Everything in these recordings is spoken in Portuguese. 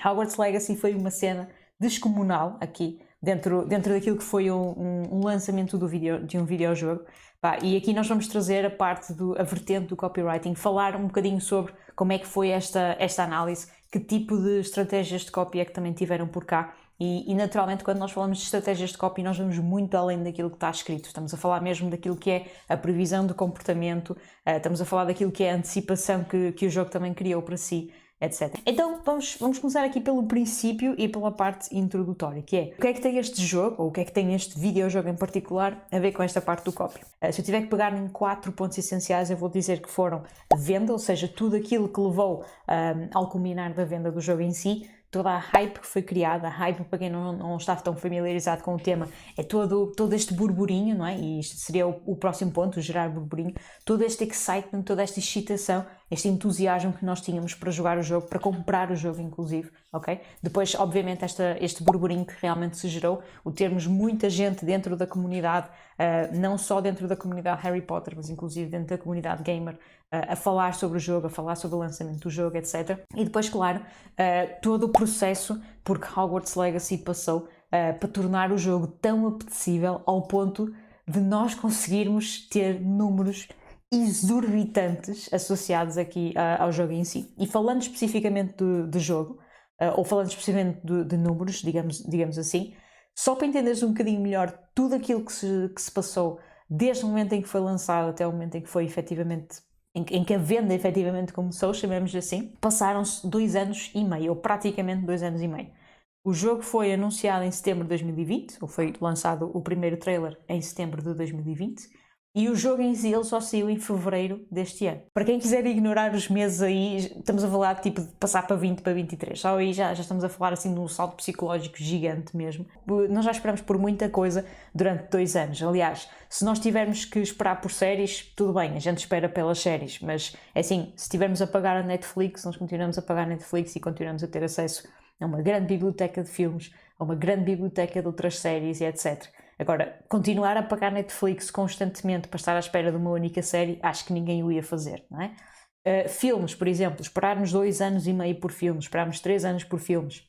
Hogwarts Legacy foi uma cena descomunal aqui, dentro daquilo que foi um lançamento de um videojogo. E aqui nós vamos trazer a vertente do copywriting, falar um bocadinho sobre como é que foi esta análise, que tipo de estratégias de copy é que também tiveram por cá. E naturalmente, quando nós falamos de estratégias de copy, nós vamos muito além daquilo que está escrito. Estamos a falar mesmo daquilo que é a previsão de comportamento, estamos a falar daquilo que é a antecipação que o jogo também criou para si, etc. Então vamos começar aqui pelo princípio e pela parte introdutória, que é o que é que tem este jogo, ou o que é que tem este videojogo em particular a ver com esta parte do copy. Se eu tiver que pegar em 4 pontos essenciais, eu vou dizer que foram a venda, ou seja, tudo aquilo que levou ao culminar da venda do jogo em si, toda a hype que foi criada. A hype, para quem não está tão familiarizado com o tema, é todo este burburinho, não é? E isto seria o próximo ponto, gerar burburinho. Todo este excitement, toda esta excitação, este entusiasmo que nós tínhamos para jogar o jogo, para comprar o jogo inclusive, ok? Depois, obviamente, este burburinho que realmente se gerou, o termos muita gente dentro da comunidade, não só dentro da comunidade Harry Potter, mas inclusive dentro da comunidade gamer, a falar sobre o jogo, a falar sobre o lançamento do jogo, etc. E depois, claro, todo o processo porque Hogwarts Legacy passou para tornar o jogo tão apetecível ao ponto de nós conseguirmos ter números exorbitantes associados aqui ao jogo em si. E falando especificamente do jogo, ou falando especificamente de números, digamos assim, só para entenderes um bocadinho melhor tudo aquilo que se passou desde o momento em que foi lançado até o momento em que foi efetivamente, em que a venda efetivamente começou, chamemos assim, passaram-se 2 anos e meio, ou praticamente 2 anos e meio. O jogo foi anunciado em setembro de 2020, ou foi lançado o primeiro trailer em setembro de 2020, e o jogo em si ele só saiu em fevereiro deste ano. Para quem quiser ignorar os meses aí, estamos a falar tipo de passar para 20 para 23, só aí já estamos a falar assim de um salto psicológico gigante mesmo. Nós já esperamos por muita coisa durante 2 anos, aliás, se nós tivermos que esperar por séries, tudo bem, a gente espera pelas séries, mas é assim, se estivermos a pagar a Netflix, nós continuamos a pagar a Netflix e continuamos a ter acesso a uma grande biblioteca de filmes, a uma grande biblioteca de outras séries e etc. Agora, continuar a pagar Netflix constantemente para estar à espera de uma única série, acho que ninguém o ia fazer, não é? Filmes, por exemplo, esperarmos 2 anos e meio por filmes, esperarmos 3 anos por filmes,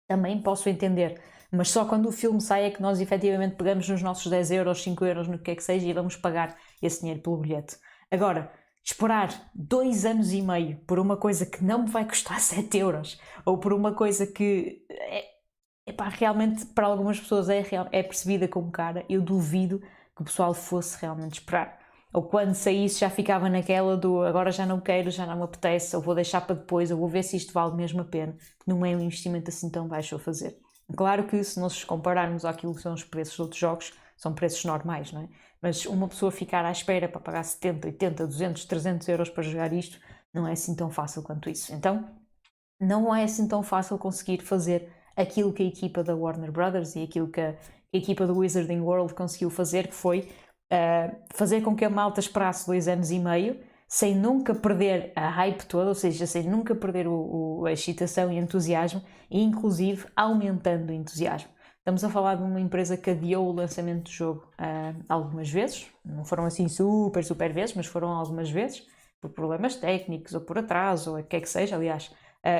também posso entender, mas só quando o filme sai é que nós efetivamente pegamos nos nossos 10 euros, 5 euros, no que é que seja, e vamos pagar esse dinheiro pelo bilhete. Agora, esperar 2 anos e meio por uma coisa que não me vai custar 7 euros, ou por uma coisa que realmente para algumas pessoas é percebida como cara, eu duvido que o pessoal fosse realmente esperar. Ou quando saísse já ficava naquela do agora já não quero, já não me apetece, ou vou deixar para depois, ou vou ver se isto vale mesmo a pena. Não é um investimento assim tão baixo a fazer. Claro que se nós compararmos àquilo que são os preços de outros jogos, são preços normais, não é? Mas uma pessoa ficar à espera para pagar 70, 80, 200, 300 euros para jogar isto, não é assim tão fácil quanto isso. Então, não é assim tão fácil conseguir fazer aquilo que a equipa da Warner Brothers e aquilo que a equipa do Wizarding World conseguiu fazer, que foi fazer com que a malta esperasse 2 anos e meio, sem nunca perder a hype toda, ou seja, sem nunca perder a excitação e entusiasmo, e inclusive aumentando o entusiasmo. Estamos a falar de uma empresa que adiou o lançamento do jogo algumas vezes, não foram assim super vezes, mas foram algumas vezes, por problemas técnicos ou por atraso, ou o que é que seja. Aliás,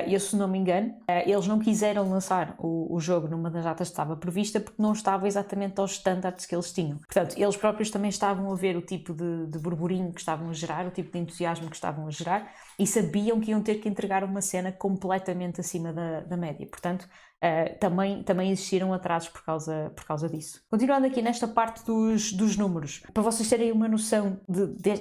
eu, se não me engano, eles não quiseram lançar o jogo numa das datas que estava prevista porque não estava exatamente aos standards que eles tinham. Portanto, eles próprios também estavam a ver o tipo de burburinho que estavam a gerar, o tipo de entusiasmo que estavam a gerar, e sabiam que iam ter que entregar uma cena completamente acima da média. Portanto, também existiram atrasos por causa disso. Continuando aqui nesta parte dos números, para vocês terem uma noção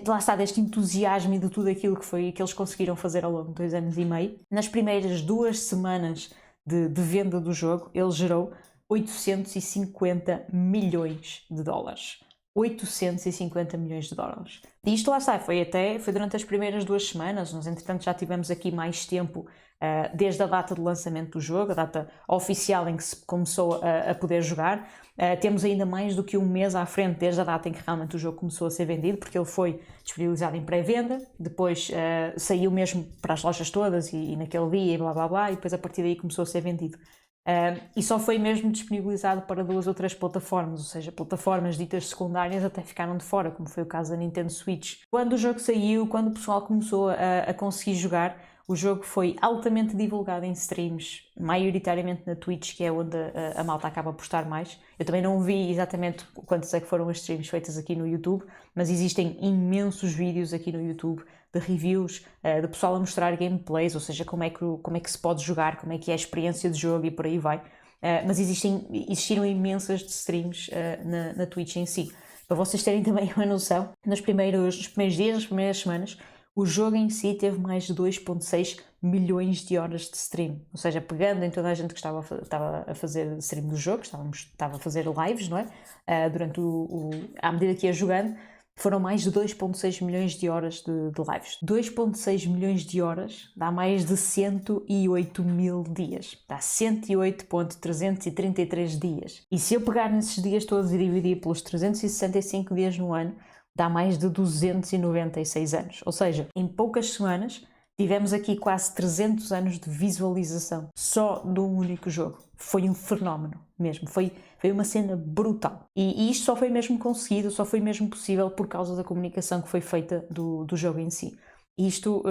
lá está, deste entusiasmo e de tudo aquilo que eles conseguiram fazer ao longo de 2 anos e meio, nas primeiras 2 semanas de venda do jogo, ele gerou 850 milhões de dólares. 850 milhões de dólares. E isto lá está, foi durante as primeiras 2 semanas, nós entretanto já tivemos aqui mais tempo desde a data de lançamento do jogo, a data oficial em que se começou a poder jogar. Temos ainda mais do que 1 mês à frente desde a data em que realmente o jogo começou a ser vendido, porque ele foi disponibilizado em pré-venda, depois saiu mesmo para as lojas todas e naquele dia e blá blá blá, e depois a partir daí começou a ser vendido. E só foi mesmo disponibilizado para 2 ou 3 plataformas, ou seja, plataformas ditas secundárias até ficaram de fora, como foi o caso da Nintendo Switch. Quando o jogo saiu, quando o pessoal começou a conseguir jogar, O jogo foi altamente divulgado em streams, maioritariamente na Twitch, que é onde a malta acaba por estar mais. Eu também não vi exatamente quantas é que foram as streams feitas aqui no YouTube, mas existem imensos vídeos aqui no YouTube de reviews, de pessoal a mostrar gameplays, ou seja, como é que se pode jogar, como é que é a experiência de jogo e por aí vai. Mas existiram imensas streams na Twitch em si. Para vocês terem também uma noção, nos primeiros dias, nas primeiras semanas, o jogo em si teve mais de 2.6 milhões de horas de stream. Ou seja, pegando em toda a gente que estava a fazer stream do jogo, estava a fazer lives, não é? À medida que ia jogando, foram mais de 2.6 milhões de horas de lives. 2.6 milhões de horas dá mais de 108 mil dias. Dá 108.333 dias. E se eu pegar nesses dias todos e dividir pelos 365 dias no ano, dá mais de 296 anos. Ou seja, em poucas semanas tivemos aqui quase 300 anos de visualização só de um único jogo. Foi um fenómeno mesmo, foi uma cena brutal. E isto só foi mesmo conseguido, só foi mesmo possível por causa da comunicação que foi feita do jogo em si. Isto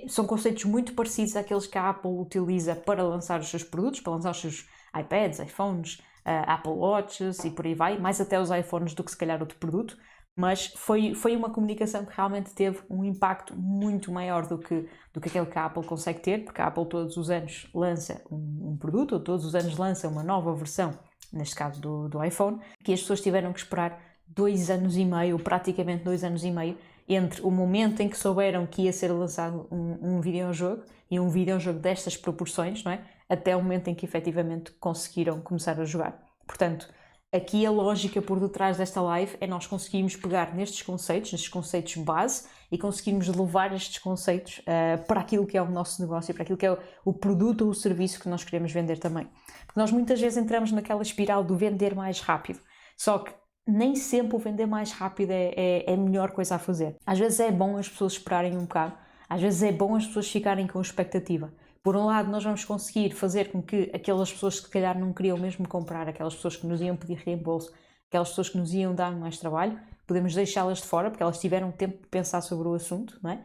são conceitos muito parecidos àqueles que a Apple utiliza para lançar os seus produtos, para lançar os seus iPads, iPhones, Apple Watches e por aí vai, mais até os iPhones do que se calhar outro produto. Mas foi uma comunicação que realmente teve um impacto muito maior do que aquele que a Apple consegue ter, porque a Apple todos os anos lança um produto, ou todos os anos lança uma nova versão, neste caso do iPhone, que as pessoas tiveram que esperar 2 anos e meio, praticamente 2 anos e meio, entre o momento em que souberam que ia ser lançado um videojogo, e um videojogo destas proporções, não é? Até o momento em que efetivamente conseguiram começar a jogar. Portanto, aqui a lógica por detrás desta live é nós conseguirmos pegar nestes conceitos base, e conseguirmos levar estes conceitos para aquilo que é o nosso negócio, para aquilo que é o produto ou o serviço que nós queremos vender também. Porque nós muitas vezes entramos naquela espiral do vender mais rápido, só que nem sempre o vender mais rápido é a melhor coisa a fazer. Às vezes é bom as pessoas esperarem um bocado, às vezes é bom as pessoas ficarem com expectativa. Por um lado, nós vamos conseguir fazer com que aquelas pessoas que se calhar não queriam mesmo comprar, aquelas pessoas que nos iam pedir reembolso, aquelas pessoas que nos iam dar mais trabalho, podemos deixá-las de fora, porque elas tiveram tempo de pensar sobre o assunto, não é?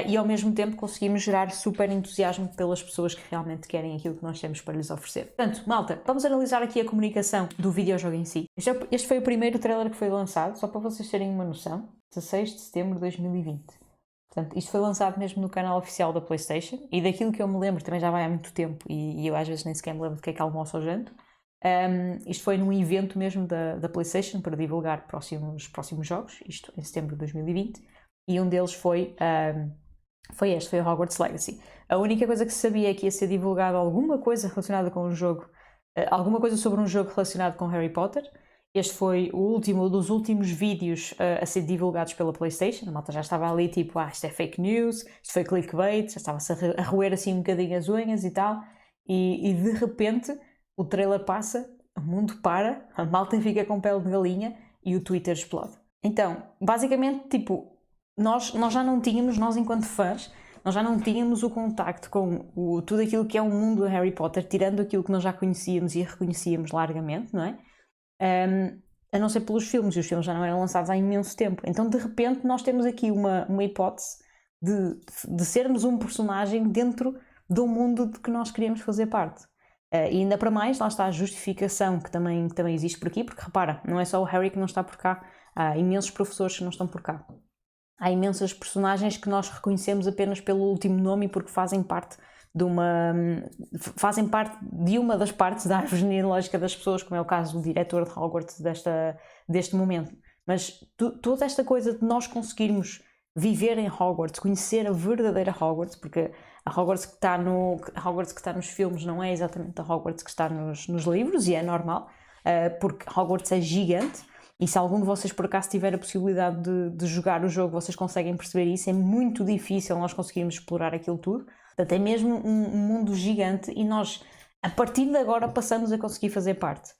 E ao mesmo tempo conseguimos gerar super entusiasmo pelas pessoas que realmente querem aquilo que nós temos para lhes oferecer. Portanto, malta, vamos analisar aqui a comunicação do videojogo em si. Este foi o primeiro trailer que foi lançado, só para vocês terem uma noção, 16 de setembro de 2020. Portanto, isto foi lançado mesmo no canal oficial da PlayStation, e daquilo que eu me lembro, também já vai há muito tempo, e eu às vezes nem sequer me lembro de que é que almoço ou janto. Isto foi num evento mesmo da PlayStation para divulgar próximos jogos, isto em setembro de 2020, e um deles foi o Hogwarts Legacy. A única coisa que se sabia é que ia ser divulgado alguma coisa relacionada com o jogo, alguma coisa sobre um jogo relacionado com Harry Potter. Este foi o último dos últimos vídeos a ser divulgados pela PlayStation. A malta já estava ali tipo, isto é fake news, isto foi clickbait, já estava-se a roer assim um bocadinho as unhas e tal, e de repente o trailer passa, o mundo para, a malta fica com pele de galinha e o Twitter explode. Então, basicamente, tipo, nós já não tínhamos, nós enquanto fãs, nós já não tínhamos o contacto com tudo aquilo que é o mundo de Harry Potter, tirando aquilo que nós já conhecíamos e reconhecíamos largamente, não é? A não ser pelos filmes, e os filmes já não eram lançados há imenso tempo. Então, de repente, nós temos aqui uma hipótese de sermos um personagem dentro do mundo de que nós queríamos fazer parte. E ainda para mais, lá está a justificação que também existe por aqui, porque repara, não é só o Harry que não está por cá, há imensos professores que não estão por cá. Há imensas personagens que nós reconhecemos apenas pelo último nome e porque fazem parte de uma das partes da árvore genealógica das pessoas, como é o caso do diretor de Hogwarts deste momento. Mas toda esta coisa de nós conseguirmos viver em Hogwarts, conhecer a verdadeira Hogwarts, porque a Hogwarts que está nos filmes não é exatamente a Hogwarts que está nos livros, e é normal, porque Hogwarts é gigante, e se algum de vocês por acaso tiver a possibilidade de jogar o jogo, vocês conseguem perceber isso, é muito difícil nós conseguirmos explorar aquilo tudo. Portanto, é mesmo um mundo gigante, e nós, a partir de agora, passamos a conseguir fazer parte.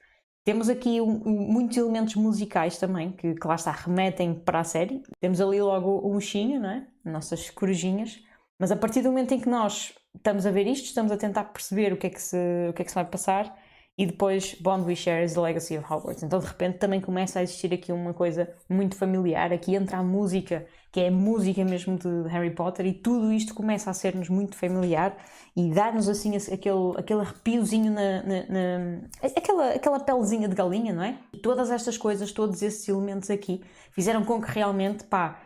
Temos aqui muitos elementos musicais também, que lá está, remetem para a série. Temos ali logo o mochinho, não é? Nossas corujinhas. Mas a partir do momento em que nós estamos a ver isto, estamos a tentar perceber o que é que se vai passar, e depois Bond We Share is the Legacy of Hogwarts. Então, de repente, também começa a existir aqui uma coisa muito familiar. Aqui entra a música que é a música mesmo de Harry Potter, e tudo isto começa a ser-nos muito familiar e dar-nos assim aquele arrepiozinho aquela pelezinha de galinha, não é? Todas estas coisas, todos esses elementos aqui fizeram com que realmente, pá,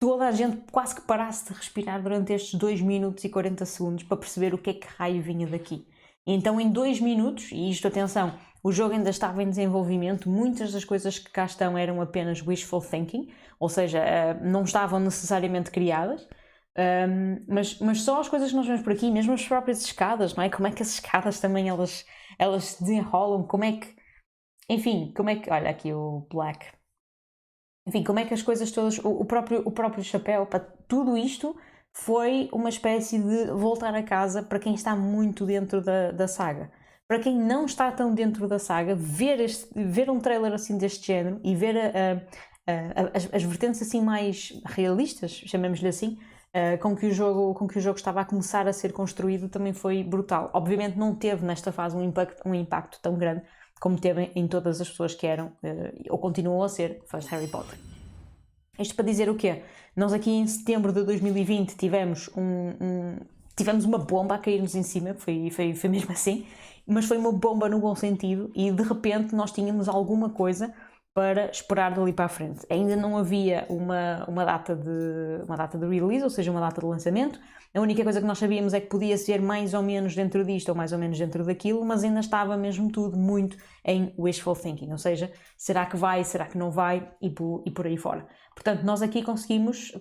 toda a gente quase que parasse de respirar durante estes 2 minutos e 40 segundos para perceber o que é que raio vinha daqui. Então em 2 minutos, e isto, atenção, o jogo ainda estava em desenvolvimento, muitas das coisas que cá estão eram apenas wishful thinking, ou seja, não estavam necessariamente criadas, mas só as coisas que nós vemos por aqui, mesmo as próprias escadas, não é? Como é que as escadas também elas se desenrolam, como é que... Enfim, como é que... Olha aqui o Black... Enfim, como é que as coisas todas, o próprio chapéu, para tudo isto foi uma espécie de voltar a casa para quem está muito dentro da saga. Para quem não está tão dentro da saga, ver um trailer assim deste género e ver as vertentes assim mais realistas, chamemos-lhe assim, com que o jogo estava a começar a ser construído, também foi brutal. Obviamente não teve nesta fase um impacto tão grande como teve em todas as pessoas que eram, ou continuam a ser, fãs de Harry Potter. Isto para dizer o quê? Nós aqui em setembro de 2020 tivemos uma bomba a cair-nos em cima, foi mesmo assim, mas foi uma bomba no bom sentido, e de repente nós tínhamos alguma coisa para esperar dali para a frente. Ainda não havia uma data de release, ou seja, uma data de lançamento. A única coisa que nós sabíamos é que podia ser mais ou menos dentro disto ou mais ou menos dentro daquilo, mas ainda estava mesmo tudo muito em wishful thinking, ou seja, será que vai, será que não vai, e por aí fora. Portanto, nós aqui conseguimos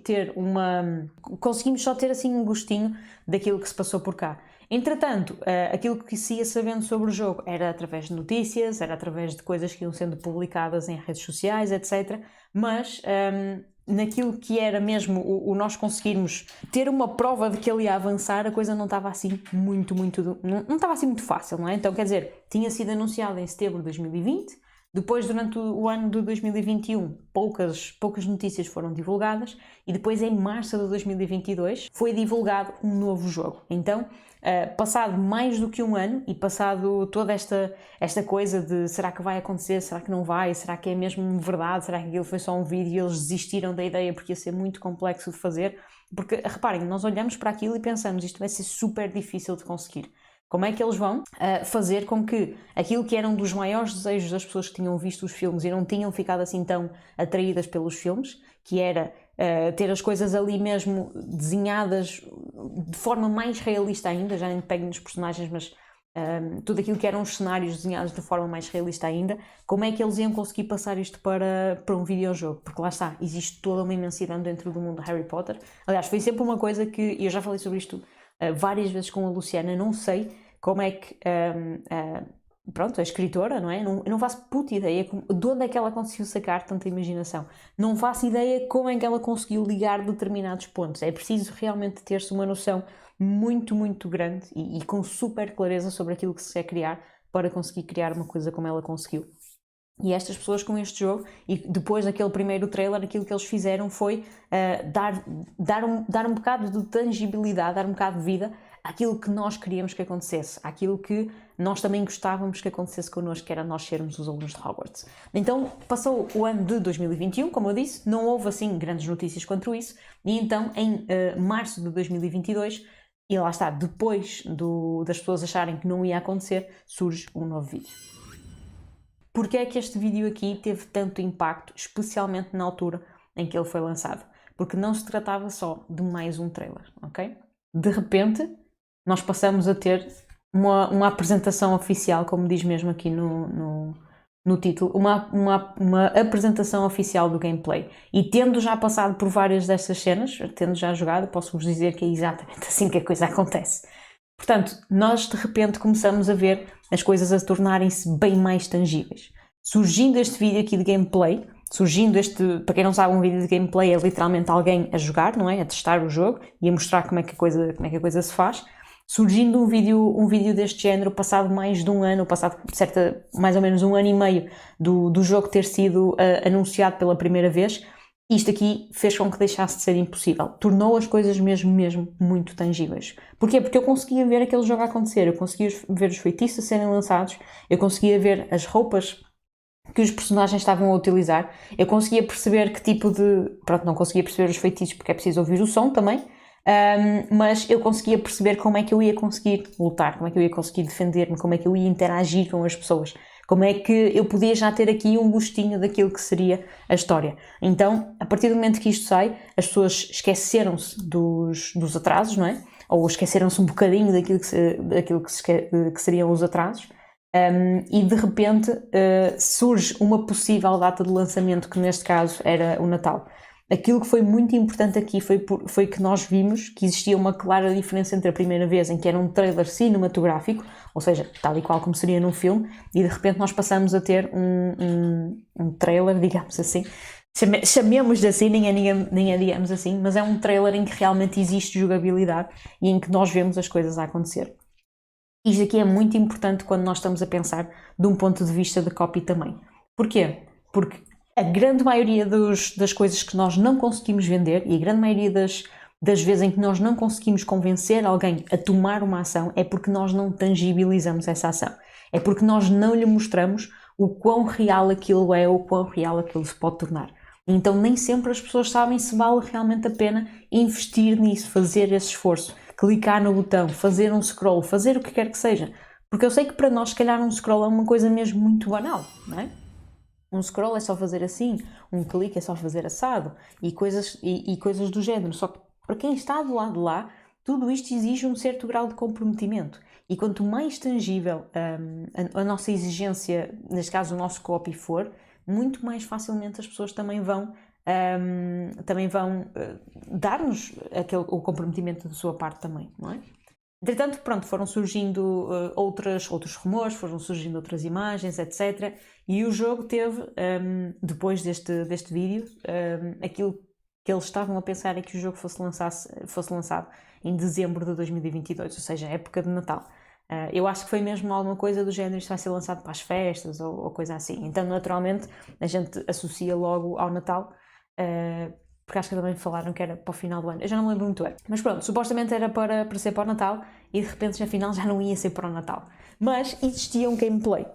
só ter assim um gostinho daquilo que se passou por cá. Entretanto, aquilo que se ia sabendo sobre o jogo era através de notícias, era através de coisas que iam sendo publicadas em redes sociais, etc. Mas naquilo que era mesmo o nós conseguirmos ter uma prova de que ele ia avançar, a coisa não estava assim não estava assim muito fácil, não é? Então, quer dizer, tinha sido anunciado em setembro de 2020, depois durante o ano de 2021 poucas notícias foram divulgadas, e depois em março de 2022 foi divulgado um novo jogo. Então, passado mais do que um ano e passado toda esta coisa de será que vai acontecer, será que não vai, será que é mesmo verdade, será que aquilo foi só um vídeo e eles desistiram da ideia porque ia ser muito complexo de fazer, porque reparem, nós olhamos para aquilo e pensamos isto vai ser super difícil de conseguir. Como é que eles vão fazer com que aquilo que era um dos maiores desejos das pessoas que tinham visto os filmes e não tinham ficado assim tão atraídas pelos filmes, que era ter as coisas ali mesmo desenhadas de forma mais realista ainda, já nem pego nos personagens, mas tudo aquilo que eram os cenários desenhados de forma mais realista ainda, como é que eles iam conseguir passar isto para um videojogo? Porque lá está, existe toda uma imensidão dentro do mundo de Harry Potter. Aliás, foi sempre uma coisa que, e eu já falei sobre isto várias vezes com a Luciana, não sei como é que pronto, a escritora, não é? Eu não faço puta ideia de onde é que ela conseguiu sacar tanta imaginação. Não faço ideia como é que ela conseguiu ligar determinados pontos. É preciso realmente ter-se uma noção muito, muito grande e com super clareza sobre aquilo que se quer criar para conseguir criar uma coisa como ela conseguiu. E estas pessoas com este jogo, e depois daquele primeiro trailer, aquilo que eles fizeram foi dar um bocado de tangibilidade, dar um bocado de vida àquilo que nós queríamos que acontecesse, àquilo que nós também gostávamos que acontecesse connosco, que era nós sermos os alunos de Hogwarts. Então, passou o ano de 2021, como eu disse, não houve assim grandes notícias quanto isso, e então em março de 2022, e lá está, depois das pessoas acharem que não ia acontecer, surge um novo vídeo. Porque é que este vídeo aqui teve tanto impacto, especialmente na altura em que ele foi lançado? Porque não se tratava só de mais um trailer, ok? De repente, nós passamos a ter uma apresentação oficial, como diz mesmo aqui no título, uma apresentação oficial do gameplay. E tendo já passado por várias destas cenas, tendo já jogado, posso-vos dizer que é exatamente assim que a coisa acontece. Portanto, nós de repente começamos a ver as coisas a tornarem-se bem mais tangíveis. Surgindo este vídeo aqui de gameplay, para quem não sabe, um vídeo de gameplay é literalmente alguém a jogar, não é? A testar o jogo e a mostrar como é que a coisa se faz. Surgindo um vídeo deste género, passado mais de um ano, mais ou menos um ano e meio do jogo ter sido anunciado pela primeira vez, isto aqui fez com que deixasse de ser impossível. Tornou as coisas mesmo muito tangíveis. Porquê? Porque eu conseguia ver aquele jogo a acontecer, eu conseguia ver os feitiços a serem lançados, eu conseguia ver as roupas que os personagens estavam a utilizar. Eu conseguia perceber que tipo de... Pronto, não conseguia perceber os feitiços porque é preciso ouvir o som também, mas eu conseguia perceber como é que eu ia conseguir lutar, como é que eu ia conseguir defender-me, como é que eu ia interagir com as pessoas, como é que eu podia já ter aqui um gostinho daquilo que seria a história. Então, a partir do momento que isto sai, as pessoas esqueceram-se dos atrasos, não é? Ou esqueceram-se um bocadinho daquilo que seriam os atrasos. E de repente surge uma possível data de lançamento, que neste caso era o Natal. Aquilo que foi muito importante aqui foi que nós vimos que existia uma clara diferença entre a primeira vez em que era um trailer cinematográfico, ou seja, tal e qual como seria num filme, e de repente nós passamos a ter um trailer, digamos assim, chamemos-lhe assim, nem é digamos assim, mas é um trailer em que realmente existe jogabilidade e em que nós vemos as coisas a acontecer. Isto aqui é muito importante quando nós estamos a pensar de um ponto de vista de copy também. Porquê? Porque a grande maioria das coisas que nós não conseguimos vender e a grande maioria das vezes em que nós não conseguimos convencer alguém a tomar uma ação é porque nós não tangibilizamos essa ação. É porque nós não lhe mostramos o quão real aquilo é ou o quão real aquilo se pode tornar. Então nem sempre as pessoas sabem se vale realmente a pena investir nisso, fazer esse esforço, clicar no botão, fazer um scroll, fazer o que quer que seja. Porque eu sei que para nós, se calhar, um scroll é uma coisa mesmo muito banal, não é? Um scroll é só fazer assim, um clique é só fazer assado e coisas do género. Só que para quem está do lado de lá, tudo isto exige um certo grau de comprometimento. E quanto mais tangível a nossa exigência, neste caso o nosso copy for, muito mais facilmente as pessoas também vão dar-nos o comprometimento da sua parte também, não é? Entretanto, pronto, foram surgindo outros rumores, foram surgindo outras imagens, etc. E o jogo teve, depois deste vídeo, aquilo que eles estavam a pensar é que o jogo fosse lançado em dezembro de 2022, ou seja, a época de Natal. Eu acho que foi mesmo alguma coisa do género, isto vai ser lançado para as festas ou coisa assim. Então, naturalmente, a gente associa logo ao Natal, porque acho que também falaram que era para o final do ano. Eu já não me lembro muito bem. Mas pronto, supostamente era para ser para o Natal e de repente, afinal, já não ia ser para o Natal. Mas existia um gameplay.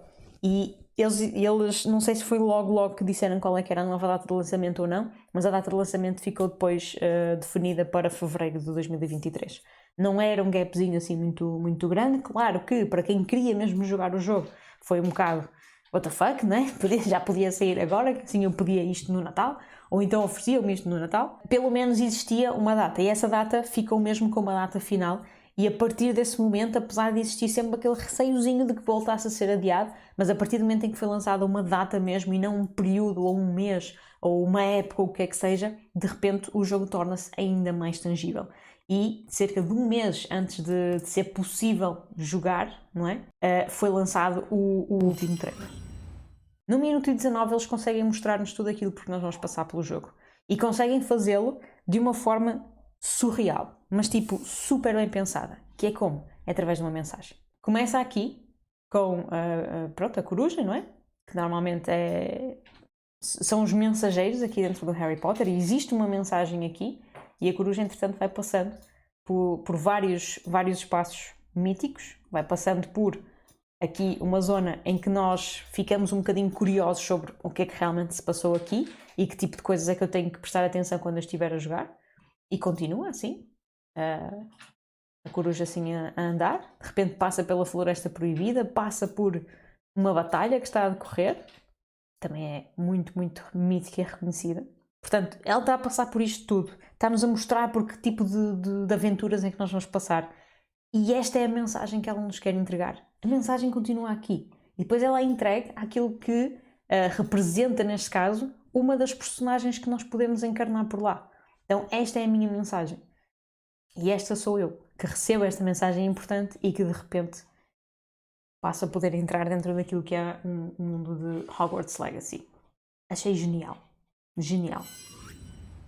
E eles não sei se foi logo que disseram qual é que era a nova data de lançamento ou não, mas a data de lançamento ficou depois definida para fevereiro de 2023. Não era um gapzinho assim muito grande. Claro que, para quem queria mesmo jogar o jogo, foi um bocado what the fuck, né? Já podia sair agora, que assim eu pedia isto no Natal, ou então ofereciam-me isto no Natal. Pelo menos existia uma data, e essa data ficou mesmo com uma data final, e a partir desse momento, apesar de existir sempre aquele receiozinho de que voltasse a ser adiado, mas a partir do momento em que foi lançada uma data mesmo, e não um período, ou um mês, ou uma época, ou o que é que seja, de repente o jogo torna-se ainda mais tangível. E cerca de um mês antes de ser possível jogar, não é? Foi lançado o último trailer. No minuto e 19 eles conseguem mostrar-nos tudo aquilo porque nós vamos passar pelo jogo. E conseguem fazê-lo de uma forma surreal, mas tipo super bem pensada. Que é como? É através de uma mensagem. Começa aqui com a coruja, não é? Que normalmente são os mensageiros aqui dentro do Harry Potter, e existe uma mensagem aqui, e a coruja entretanto vai passando por vários espaços míticos, vai passando por aqui uma zona em que nós ficamos um bocadinho curiosos sobre o que é que realmente se passou aqui e que tipo de coisas é que eu tenho que prestar atenção quando eu estiver a jogar, e continua assim a coruja assim a andar, de repente passa pela floresta proibida, passa por uma batalha que está a decorrer, também é muito mítica e reconhecida. Portanto, ela está a passar por isto tudo, está-nos a mostrar por que tipo de aventuras é que nós vamos passar, e esta é a mensagem que ela nos quer entregar. A mensagem continua aqui, e depois ela é entregue àquilo que representa, neste caso, uma das personagens que nós podemos encarnar por lá. Então esta é a minha mensagem, e esta sou eu, que recebo esta mensagem importante e que de repente passo a poder entrar dentro daquilo que é um mundo de Hogwarts Legacy. Achei genial.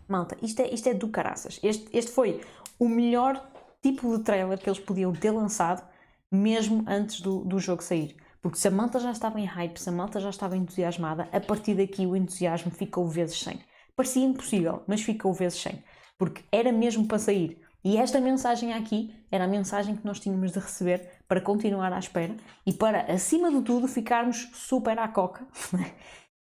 Malta, isto é do caraças. Este foi o melhor tipo de trailer que eles podiam ter lançado mesmo antes do jogo sair. Porque se a malta já estava em hype, se a malta já estava entusiasmada, a partir daqui o entusiasmo ficou vezes 100. Parecia impossível, mas ficou vezes 100. Porque era mesmo para sair. E esta mensagem aqui era a mensagem que nós tínhamos de receber para continuar à espera e para, acima de tudo, ficarmos super à coca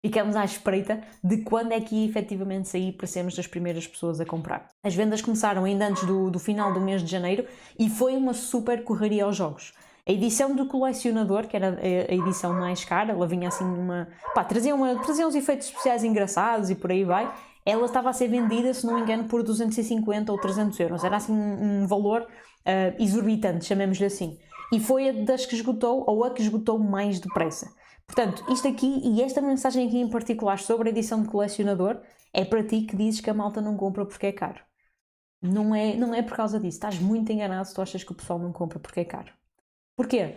ficamos à espreita de quando é que ia efetivamente sair para sermos das primeiras pessoas a comprar. As vendas começaram ainda antes do final do mês de janeiro e foi uma super correria aos jogos. A edição do colecionador, que era a edição mais cara, ela vinha assim trazia uns efeitos especiais engraçados e por aí vai. Ela estava a ser vendida, se não me engano, por 250 ou 300 euros. Era assim um valor exorbitante, chamemos-lhe assim. E foi a das que esgotou, ou a que esgotou mais depressa. Portanto, isto aqui e esta mensagem aqui em particular sobre a edição de colecionador é para ti que dizes que a malta não compra porque é caro. Não é por causa disso. Estás muito enganado se tu achas que o pessoal não compra porque é caro. Porquê?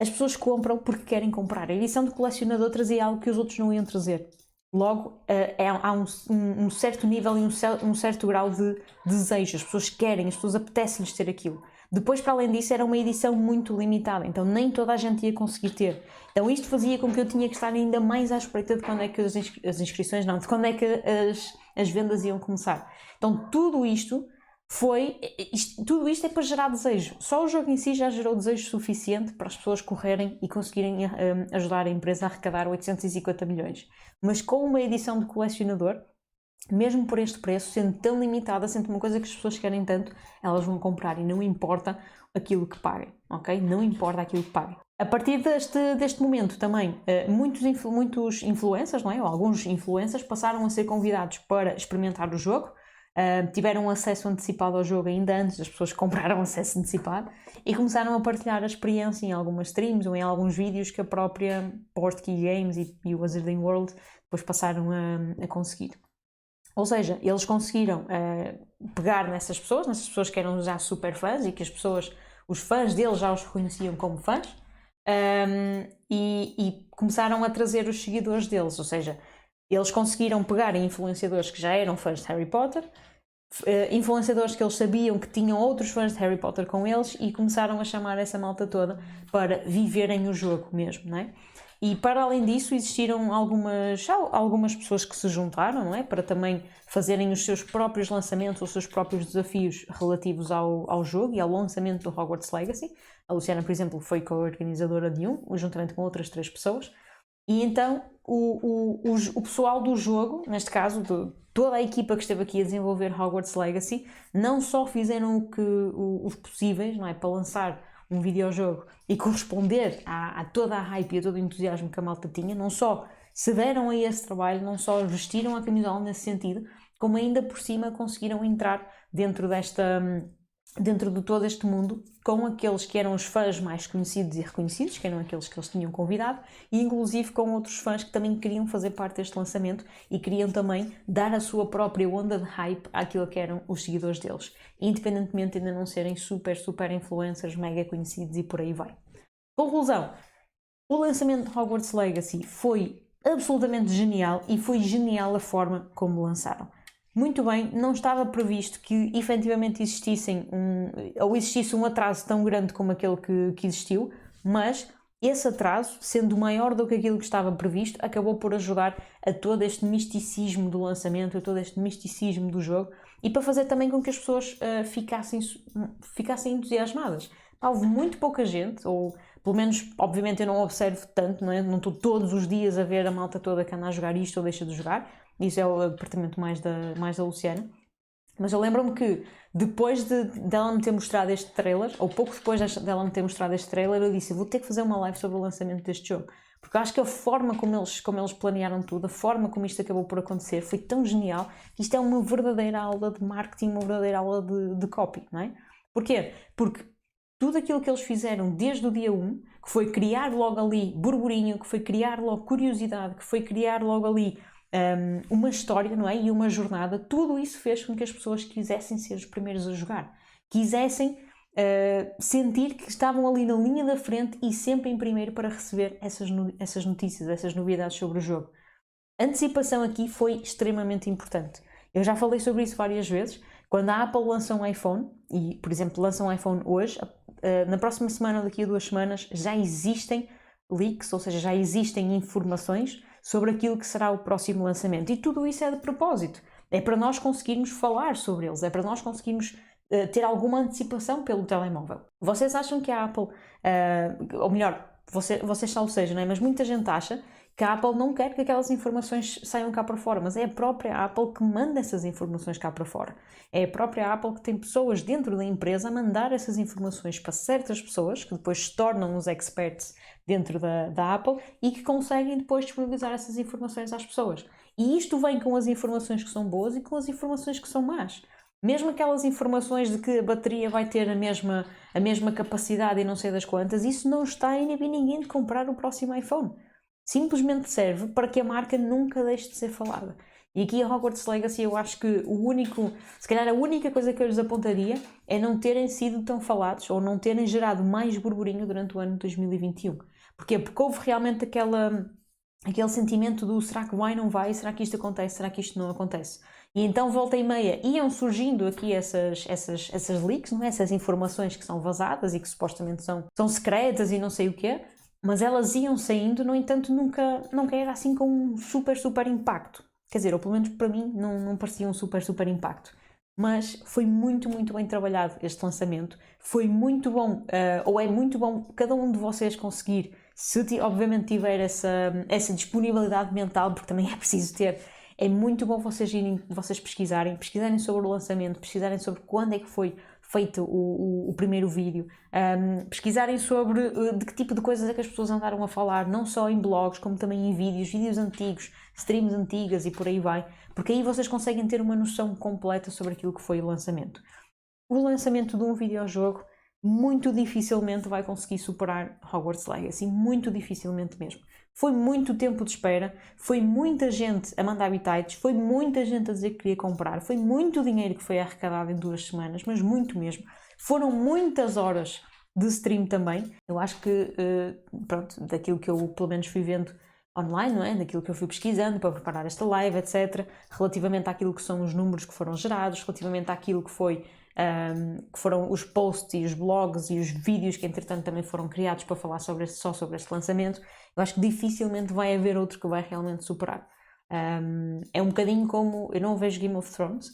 As pessoas compram porque querem comprar. A edição de colecionador trazia algo que os outros não iam trazer. Logo, há um certo nível e um certo grau de desejo. As pessoas querem, as pessoas apetecem-lhes ter aquilo. Depois, para além disso, era uma edição muito limitada, então nem toda a gente ia conseguir ter. Então isto fazia com que eu tinha que estar ainda mais à espreita de quando é que as inscrições, não, de quando é que as vendas iam começar. Então tudo isto é para gerar desejo. Só o jogo em si já gerou desejo suficiente para as pessoas correrem e conseguirem ajudar a empresa a arrecadar 850 milhões. Mas com uma edição de colecionador, mesmo por este preço, sendo tão limitada, sendo uma coisa que as pessoas querem tanto, elas vão comprar e não importa aquilo que paguem, ok? Não importa aquilo que paguem. A partir deste momento também, muitos influencers, não é? Ou alguns influencers passaram a ser convidados para experimentar o jogo, tiveram acesso antecipado ao jogo ainda antes das pessoas que compraram acesso antecipado e começaram a partilhar a experiência em algumas streams ou em alguns vídeos que a própria Portkey Games e o Wizarding World depois passaram a conseguir. Ou seja, eles conseguiram pegar nessas pessoas que eram já super fãs e que os fãs deles já os reconheciam como fãs e começaram a trazer os seguidores deles, ou seja, eles conseguiram pegar em influenciadores que já eram fãs de Harry Potter, influenciadores que eles sabiam que tinham outros fãs de Harry Potter com eles e começaram a chamar essa malta toda para viverem o jogo mesmo, não é? E para além disso existiram algumas pessoas que se juntaram, não é? Para também fazerem os seus próprios lançamentos, os seus próprios desafios relativos ao jogo e ao lançamento do Hogwarts Legacy. A Luciana, por exemplo, foi co-organizadora de juntamente com outras 3 pessoas. E então o pessoal do jogo, neste caso, toda a equipa que esteve aqui a desenvolver Hogwarts Legacy, não só fizeram os possíveis, não é? Para lançar um videojogo e corresponder a toda a hype e a todo o entusiasmo que a malta tinha, não só se deram a esse trabalho, não só vestiram a camisola nesse sentido, como ainda por cima conseguiram entrar dentro de todo este mundo com aqueles que eram os fãs mais conhecidos e reconhecidos, que eram aqueles que eles tinham convidado, e inclusive com outros fãs que também queriam fazer parte deste lançamento e queriam também dar a sua própria onda de hype àquilo que eram os seguidores deles, independentemente de ainda não serem super influencers, mega conhecidos e por aí vai. Conclusão, o lançamento de Hogwarts Legacy foi absolutamente genial e foi genial a forma como lançaram. Muito bem, não estava previsto que efetivamente existisse um atraso tão grande como aquele que existiu, mas esse atraso, sendo maior do que aquilo que estava previsto, acabou por ajudar a todo este misticismo do lançamento, a todo este misticismo do jogo e para fazer também com que as pessoas ficassem entusiasmadas. Houve muito pouca gente, ou pelo menos, obviamente eu não observo tanto, não é? Não estou todos os dias a ver a malta toda que anda a jogar isto ou deixa de jogar. Isso é o departamento mais da Luciana. Mas eu lembro-me que depois dela me ter mostrado este trailer, ou pouco depois dela me ter mostrado este trailer, eu disse, vou ter que fazer uma live sobre o lançamento deste jogo. Porque eu acho que a forma como eles planearam tudo, a forma como isto acabou por acontecer, foi tão genial que isto é uma verdadeira aula de marketing, uma verdadeira aula de copy, não é? Porquê? Porque tudo aquilo que eles fizeram desde o dia 1, que foi criar logo ali burburinho, que foi criar logo curiosidade, que foi criar logo ali uma história, não é? E uma jornada, tudo isso fez com que as pessoas quisessem ser os primeiros a jogar, quisessem sentir que estavam ali na linha da frente e sempre em primeiro para receber essas notícias, essas novidades sobre o jogo. A antecipação aqui foi extremamente importante. Eu já falei sobre isso várias vezes. Quando a Apple lança um iPhone, e por exemplo lança um iPhone hoje, na próxima semana ou daqui a 2 semanas já existem leaks, ou seja, já existem informações sobre aquilo que será o próximo lançamento. E tudo isso é de propósito. É para nós conseguirmos falar sobre eles, é para nós conseguirmos ter alguma antecipação pelo telemóvel. Vocês acham que a Apple, ou melhor, vocês já o sejam, não é? Mas muita gente acha que a Apple não quer que aquelas informações saiam cá para fora, mas é a própria Apple que manda essas informações cá para fora. É a própria Apple que tem pessoas dentro da empresa a mandar essas informações para certas pessoas, que depois se tornam os experts dentro da Apple e que conseguem depois disponibilizar essas informações às pessoas. E isto vem com as informações que são boas e com as informações que são más. Mesmo aquelas informações de que a bateria vai ter a mesma capacidade e não sei das quantas, isso não está a inibir ninguém de comprar o próximo iPhone. Simplesmente serve para que a marca nunca deixe de ser falada. E aqui a Hogwarts Legacy, eu acho que se calhar a única coisa que eu lhes apontaria é não terem sido tão falados ou não terem gerado mais burburinho durante o ano de 2021. Porquê? Porque houve realmente aquele sentimento do será que vai, não vai, será que isto acontece, será que isto não acontece? E então, volta e meia, iam surgindo aqui essas leaks, não é? Essas informações que são vazadas e que supostamente são secretas e não sei o quê, mas elas iam saindo, no entanto, nunca era assim com um super impacto. Quer dizer, ou pelo menos para mim, não parecia um super impacto. Mas foi muito bem trabalhado este lançamento. Foi muito bom, ou é muito bom, cada um de vocês conseguir, se obviamente tiver essa disponibilidade mental, porque também é preciso ter. É muito bom vocês pesquisarem sobre o lançamento, pesquisarem sobre quando é que foi feito o primeiro vídeo, pesquisarem sobre de que tipo de coisas é que as pessoas andaram a falar, não só em blogs, como também em vídeos antigos, streams antigas e por aí vai, porque aí vocês conseguem ter uma noção completa sobre aquilo que foi o lançamento. O lançamento de um videojogo muito dificilmente vai conseguir superar Hogwarts Legacy, muito dificilmente mesmo. Foi muito tempo de espera, foi muita gente a mandar bitites, foi muita gente a dizer que queria comprar, foi muito dinheiro que foi arrecadado em 2 semanas, mas muito mesmo. Foram muitas horas de stream também. Eu acho que, daquilo que eu pelo menos fui vendo online, não é? Daquilo que eu fui pesquisando para preparar esta live, etc. Relativamente àquilo que são os números que foram gerados, relativamente àquilo que foram os posts e os blogs e os vídeos que entretanto também foram criados para falar só sobre este lançamento, eu acho que dificilmente vai haver outro que vai realmente superar. É um bocadinho como, eu não vejo Game of Thrones,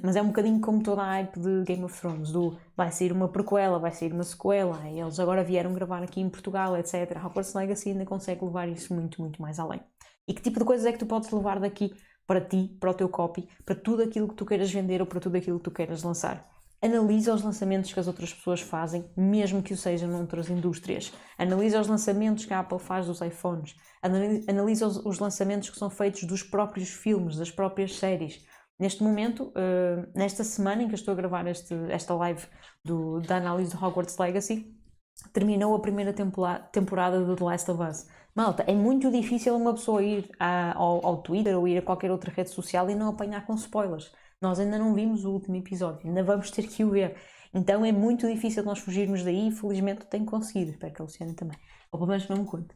mas é um bocadinho como toda a hype de Game of Thrones, vai sair uma prequela, vai sair uma sequela, e eles agora vieram gravar aqui em Portugal, etc. Hogwarts Legacy ainda consegue levar isso muito mais além. E que tipo de coisas é que tu podes levar daqui para ti, para o teu copy, para tudo aquilo que tu queiras vender ou para tudo aquilo que tu queiras lançar? Analisa os lançamentos que as outras pessoas fazem, mesmo que o sejam noutras indústrias. Analisa os lançamentos que a Apple faz dos iPhones. Analisa os lançamentos que são feitos dos próprios filmes, das próprias séries. Neste momento, nesta semana em que eu estou a gravar esta live da análise de Hogwarts Legacy, terminou a primeira temporada de The Last of Us. Malta, é muito difícil uma pessoa ir ao Twitter ou ir a qualquer outra rede social e não apanhar com spoilers. Nós ainda não vimos o último episódio, ainda vamos ter que o ver. Então é muito difícil nós fugirmos daí e felizmente tenho conseguido. Espero que a Luciana também. Ou pelo menos não me conte.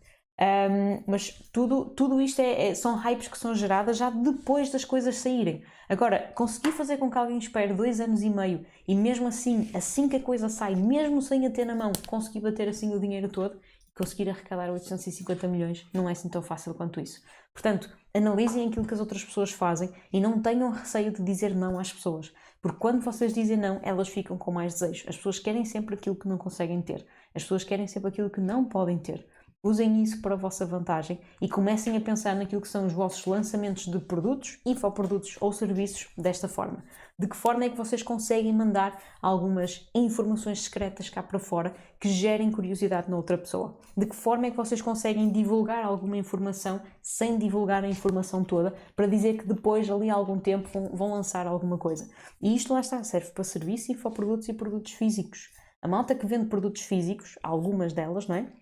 Mas tudo isto são hypes que são geradas já depois das coisas saírem. Agora, conseguir fazer com que alguém espere 2 anos e meio e mesmo assim que a coisa sai, mesmo sem a ter na mão, conseguir bater assim o dinheiro todo e conseguir arrecadar 850 milhões, não é assim tão fácil quanto isso. Portanto, analisem aquilo que as outras pessoas fazem e não tenham receio de dizer não às pessoas. Porque quando vocês dizem não, elas ficam com mais desejo. As pessoas querem sempre aquilo que não conseguem ter. As pessoas querem sempre aquilo que não podem ter. Usem isso para a vossa vantagem e comecem a pensar naquilo que são os vossos lançamentos de produtos, infoprodutos ou serviços desta forma. De que forma é que vocês conseguem mandar algumas informações secretas cá para fora que gerem curiosidade na outra pessoa? De que forma é que vocês conseguem divulgar alguma informação sem divulgar a informação toda para dizer que depois, ali há algum tempo, vão lançar alguma coisa? E isto lá está, serve para serviço, infoprodutos e produtos físicos. A malta que vende produtos físicos, algumas delas, não é?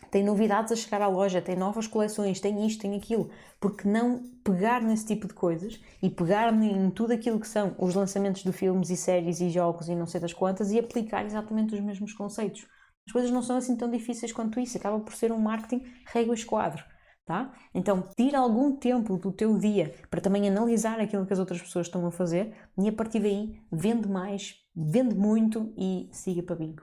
Tem novidades a chegar à loja, tem novas coleções, tem isto, tem aquilo. Porque não pegar nesse tipo de coisas e pegar em tudo aquilo que são os lançamentos de filmes e séries e jogos e não sei das quantas e aplicar exatamente os mesmos conceitos. As coisas não são assim tão difíceis quanto isso, acaba por ser um marketing régua e esquadro. Tá? Então, tira algum tempo do teu dia para também analisar aquilo que as outras pessoas estão a fazer e a partir daí vende mais, vende muito e siga para bingo.